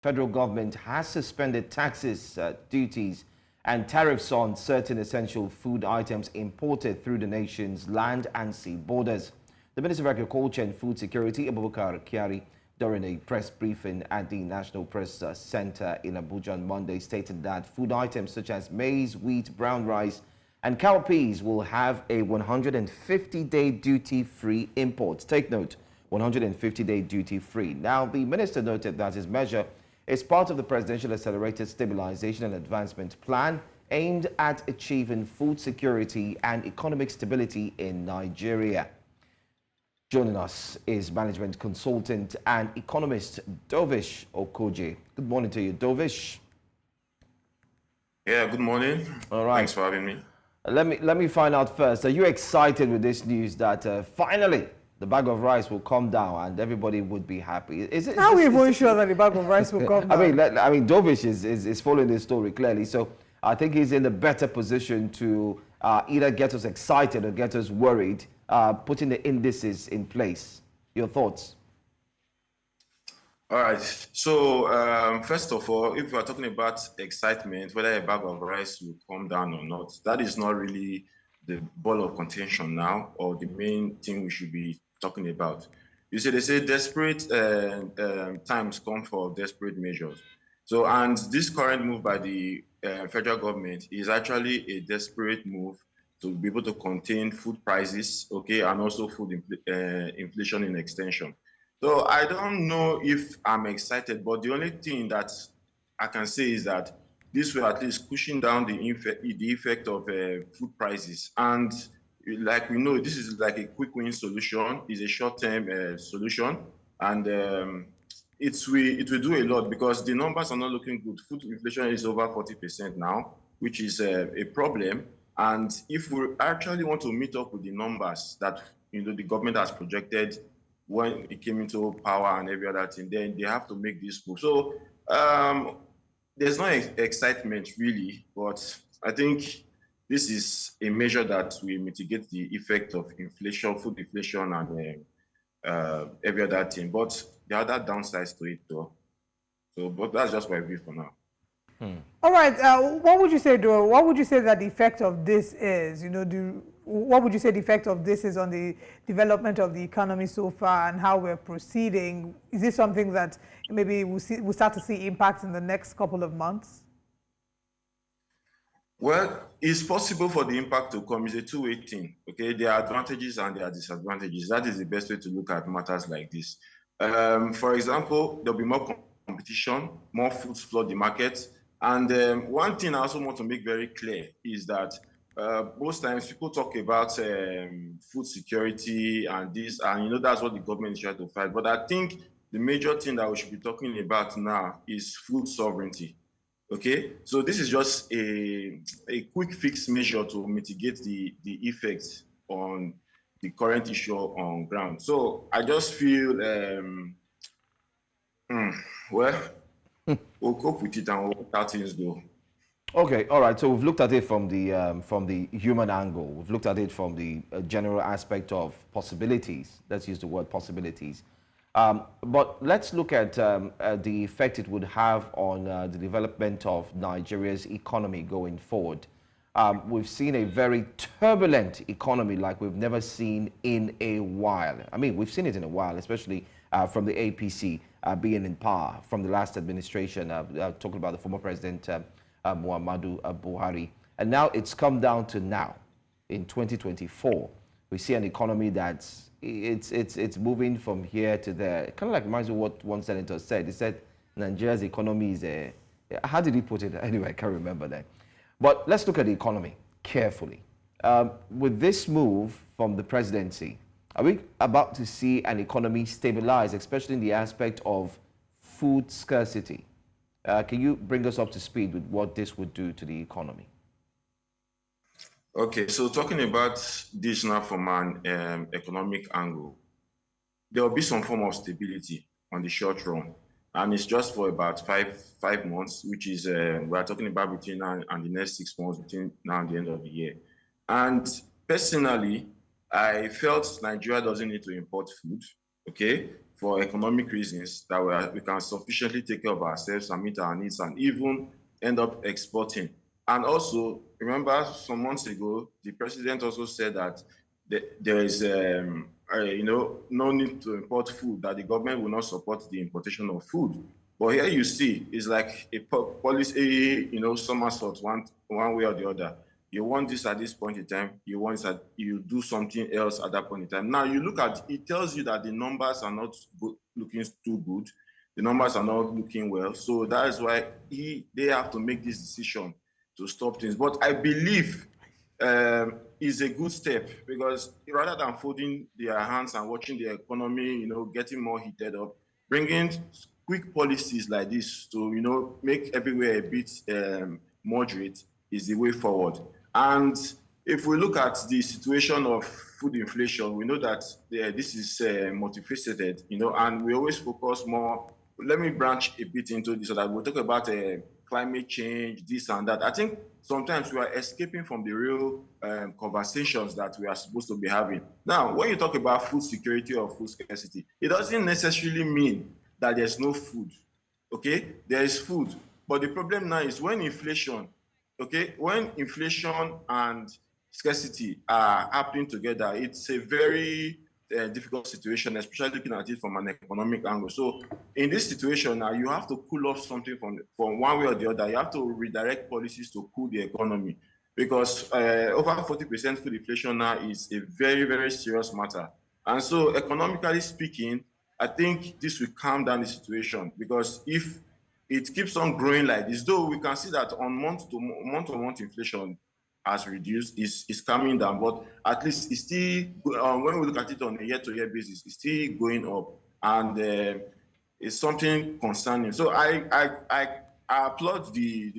federal government has suspended taxes, duties, and tariffs on certain essential food items imported through the nation's land and sea borders. The Minister of Agriculture and Food Security, Abubakar Kyari, during a press briefing at the National Press Center in Abuja on Monday, stated that food items such as maize, wheat, brown rice, and cowpeas will have a 150-day duty-free import. Take note, 150-day duty-free. Now, the minister noted that his measure is part of the Presidential Accelerated Stabilisation and Advancement Plan aimed at achieving food security and economic stability in Nigeria. Joining us is Management Consultant and Economist Dovish Okojie. Good morning to you, Dovish. Yeah, good morning. All right. Thanks for having me. Let me find out first. Are you excited with this news that finally the bag of rice will come down and everybody would be happy? How are we even sure that the bag of rice will come down? I mean, Dovish is following this story clearly, so I think he's in a better position to either get us excited or get us worried, putting the indices in place. Your thoughts? All right. So, first of all, if we are talking about excitement, whether a bag of rice will come down or not, that is not really the ball of contention now, or the main thing we should be talking about. You see, they say desperate times come for desperate measures. So, and this current move by the federal government is actually a desperate move to be able to contain food prices, okay, and also food inflation in extension. So I don't know if I'm excited, but the only thing that I can say is that this will at least cushion down the effect of food prices. And like we know, this is like a quick win solution, is a short-term solution, and it will do a lot because the numbers are not looking good. Food inflation is over 40% now, which is a problem. And if we actually want to meet up with the numbers that the government has projected when it came into power and every other thing, then they have to make this move. So there's no excitement really, but I think this is a measure that will mitigate the effect of inflation, food inflation, and every other thing. But there are other downsides to it, though. So, but that's just my view for now. All right. What would you say, Dora? What would you say that the effect of this is? What would you say the effect of this is on the development of the economy so far and how we're proceeding? Is this something that maybe we'll start to see impact in the next couple of months? Well, it's possible for the impact to come. It's a two-way thing. Okay, there are advantages and there are disadvantages. That is the best way to look at matters like this. For example, there'll be more competition, more foods flood the market. And one thing I also want to make very clear is that most times people talk about food security and this, and that's what the government is trying to fight. But I think the major thing that we should be talking about now is food sovereignty. Okay, so this is just a quick fix measure to mitigate the effects on the current issue on ground. So I just feel, well, we'll cope with it and we'll how things go. Okay, all right. So we've looked at it from the human angle. We've looked at it from the general aspect of possibilities. Let's use the word possibilities. But let's look at the effect it would have on the development of Nigeria's economy going forward. We've seen a very turbulent economy like we've never seen in a while. I mean, we've seen it in a while, especially from the APC being in power from the last administration, talking about the former president, Muhammadu Buhari. And now it's come down to now, in 2024. We see an economy that's it's moving from here to there. Kind of like reminds me of what one senator said. He said Nigeria's economy is how did he put it? Anyway, I can't remember that. But let's look at the economy carefully. With this move from the presidency, are we about to see an economy stabilize, especially in the aspect of food scarcity? Can you bring us up to speed with what this would do to the economy? Okay, so talking about this now from an economic angle, there will be some form of stability on the short run. And it's just for about five months, which is, we're talking about between now and the next 6 months, between now and the end of the year. And personally, I felt Nigeria doesn't need to import food, okay? for economic reasons that we can sufficiently take care of ourselves and meet our needs and even end up exporting. And also, remember some months ago, the president also said that there is, no need to import food, that the government will not support the importation of food. But here you see, it's like a policy, somersault one way or the other. You want this at this point in time, you do something else at that point in time. Now you look at, it tells you that the numbers are not looking too good. The numbers are not looking well. So that is why they have to make this decision to stop things. But I believe is a good step, because rather than folding their hands and watching the economy, getting more heated up, bringing quick policies like this to, make everywhere a bit moderate is the way forward. And if we look at the situation of food inflation, we know that this is multifaceted, and we always focus more. Let me branch a bit into this so that we'll talk about climate change, this and that. I think sometimes we are escaping from the real conversations that we are supposed to be having. Now, when you talk about food security or food scarcity, it doesn't necessarily mean that there's no food, okay? There is food, but the problem now is when inflation and scarcity are happening together, it's a very difficult situation, especially looking at it from an economic angle. So in this situation now, you have to cool off something from one way or the other. You have to redirect policies to cool the economy, because over 40% food inflation now is a very, very serious matter. And so economically speaking, I think this will calm down the situation, because if it keeps on growing like this, though we can see that on month-to-month inflation has reduced, is coming down, but at least it's still, when we look at it on a year-to-year basis, it's still going up, and it's something concerning. So I applaud the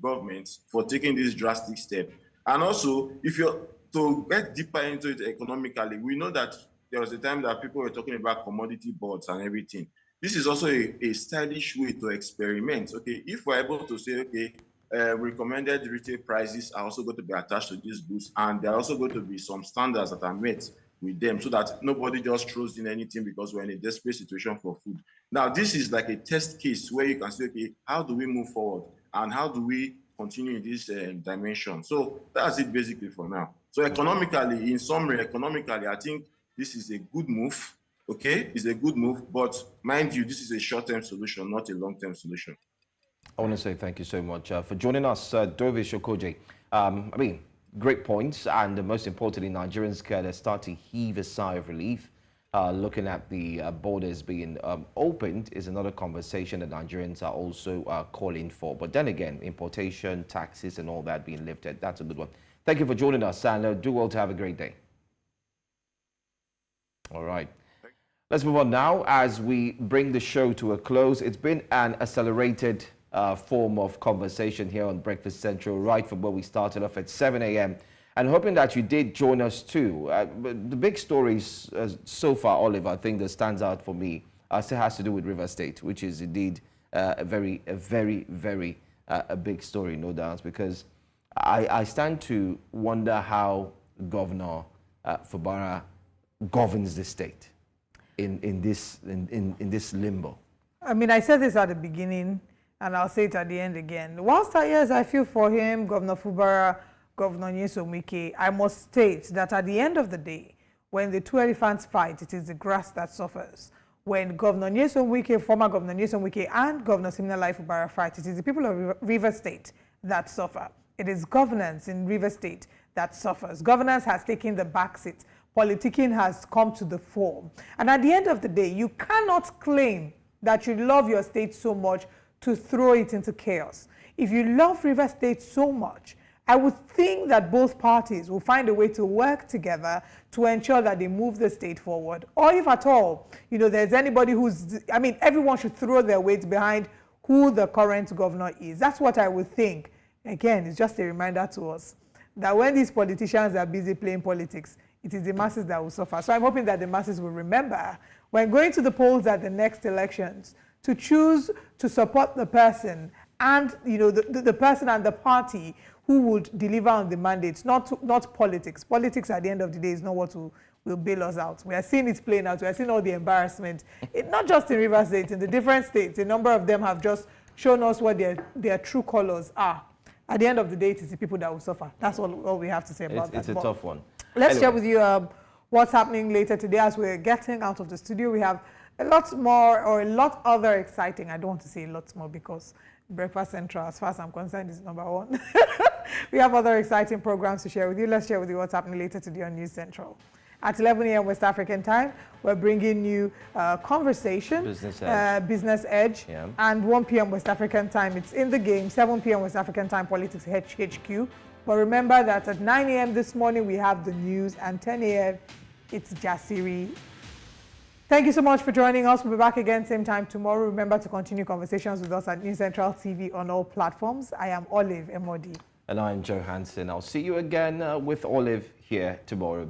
government for taking this drastic step. And also, if you're to get deeper into it economically, we know that there was a time that people were talking about commodity boards and everything. This is also a stylish way to experiment. Okay, if we're able to say, okay, recommended retail prices are also going to be attached to these goods, and there are also going to be some standards that are met with them, so that nobody just throws in anything because we're in a desperate situation for food. Now, this is like a test case where you can say, okay, how do we move forward, and how do we continue in this dimension? So that's it basically for now. So economically, in summary, I think this is a good move. Okay, it's a good move, but mind you, this is a short-term solution, not a long-term solution. I want to say thank you so much for joining us, Dovish Okojie. Great points, and most importantly, Nigerians can start to heave a sigh of relief. Looking at the borders being opened is another conversation that Nigerians are also calling for. But then again, importation, taxes, and all that being lifted, that's a good one. Thank you for joining us, and do well to have a great day. All right. Let's move on now as we bring the show to a close. It's been an accelerated form of conversation here on Breakfast Central, right from where we started off at 7 a.m. and hoping that you did join us too. But the big stories so far, Oliver, I think that stands out for me still has to do with River State, which is indeed a very big story, no doubt, because I stand to wonder how Governor Fubara governs the state in this limbo. I mean, I said this at the beginning, and I'll say it at the end again. Whilst I feel for him, Governor Fubara, Governor Nyesom Wike, I must state that at the end of the day, when the two elephants fight, it is the grass that suffers. When Governor Nyesom Wike, former Governor Nyesom Wike, and Governor Siminalayi Fubara fight, it is the people of River State that suffer. It is governance in River State that suffers. Governance has taken the back seat. Politicking has come to the fore. And at the end of the day, you cannot claim that you love your state so much to throw it into chaos. If you love River State so much, I would think that both parties will find a way to work together to ensure that they move the state forward. Or if at all, there's anybody everyone should throw their weight behind who the current governor is. That's what I would think. Again, it's just a reminder to us that when these politicians are busy playing politics, it is the masses that will suffer. So I'm hoping that the masses will remember when going to the polls at the next elections to choose to support the person and the person and the party who would deliver on the mandates, not politics. Politics at the end of the day is not what will bail us out. We are seeing it playing out. We are seeing all the embarrassment. Not just in Rivers State, in the different states. A number of them have just shown us what their true colors are. At the end of the day, it is the people that will suffer. That's all we have to say about that. It's a tough one. Let's share with you what's happening later today as we're getting out of the studio. We have a lot more, or a lot other exciting. I don't want to say a lot more because Breakfast Central, as far as I'm concerned, is number one. We have other exciting programs to share with you. Let's share with you what's happening later today on News Central. At 11 a.m. West African time, we're bringing you Conversation, Business Edge, yeah. And 1 p.m. West African time, it's In the Game, 7 p.m. West African time, Politics HQ. But remember that at 9 a.m. this morning, we have the news, and 10 a.m. it's Jasiri. Thank you so much for joining us. We'll be back again same time tomorrow. Remember to continue conversations with us at News Central TV on all platforms. I am Olive Emodi. And I'm Joe Hansen. I'll see you again with Olive here tomorrow.